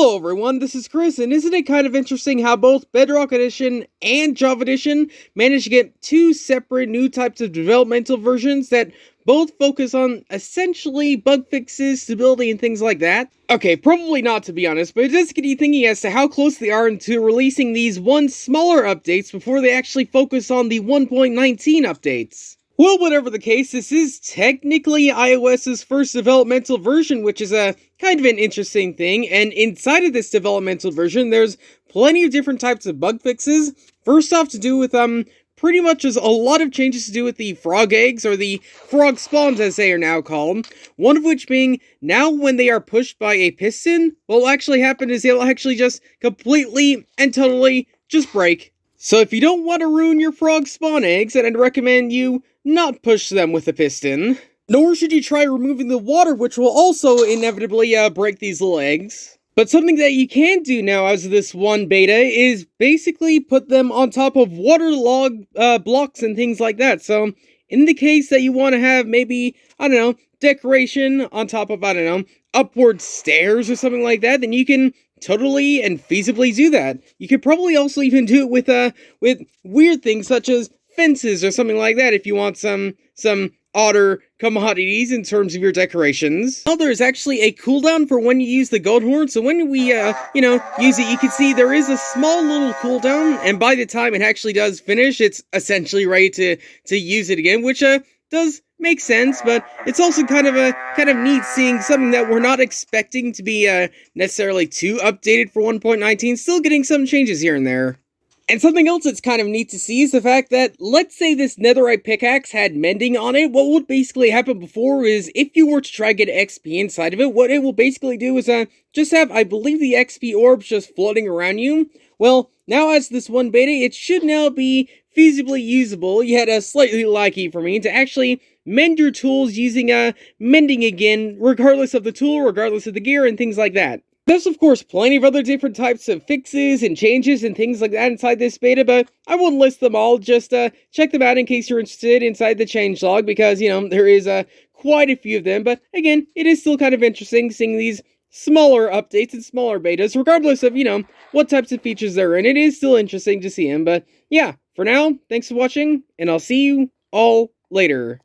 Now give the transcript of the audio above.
Hello everyone, this is Chris, and isn't it kind of interesting how both Bedrock Edition and Java Edition managed to get two separate new types of developmental versions that both focus on essentially bug fixes, stability, and things like that? Okay, probably not to be honest, but it does get you thinking as to how close they are into releasing these smaller updates before they actually focus on the 1.19 updates. Well, whatever the case, this is technically iOS's first developmental version, which is a kind of an interesting thing, and inside of this developmental version, there's plenty of different types of bug fixes. First off, to do with, pretty much just a lot of changes to do with the frog eggs, or the frog spawns as they are now called, one of which being, now when they are pushed by a piston, what will actually happen is they'll actually just completely and totally just break. So if you don't want to ruin your frog spawn eggs, then I'd recommend you not push them with a piston. Nor should you try removing the water, which will also inevitably break these little eggs. But something that you can do now as of this one beta is basically put them on top of waterlogged blocks and things like that. So in the case that you want to have maybe, I don't know, decoration on top of, I don't know, upward stairs or something like that, then you can totally and feasibly do that. You could probably also even do it with weird things such as fences or something like that if you want some odder commodities in terms of your decorations. Now there's actually a cooldown for when you use the gold horn, so when we, use it, you can see there is a small little cooldown, and by the time it actually does finish, it's essentially ready to use it again, which, does make sense, but it's also kind of neat seeing something that we're not expecting to be, necessarily too updated for 1.19, still getting some changes here and there. And something else that's kind of neat to see is the fact that, let's say this netherite pickaxe had mending on it, what would basically happen before is, if you were to try to get XP inside of it, what it will basically do is, just have, I believe, the XP orbs just floating around you. Well, now as this one beta, it should now be feasibly usable, yet slightly laggy for me, to actually mend your tools using, mending again, regardless of the tool, regardless of the gear, and things like that. There's, of course, plenty of other different types of fixes and changes and things like that inside this beta, but I won't list them all. Just check them out in case you're interested inside the changelog, because, there is quite a few of them. But again, it is still kind of interesting seeing these smaller updates and smaller betas, regardless of, what types of features they're in. It is still interesting to see them. But yeah, for now, thanks for watching, and I'll see you all later.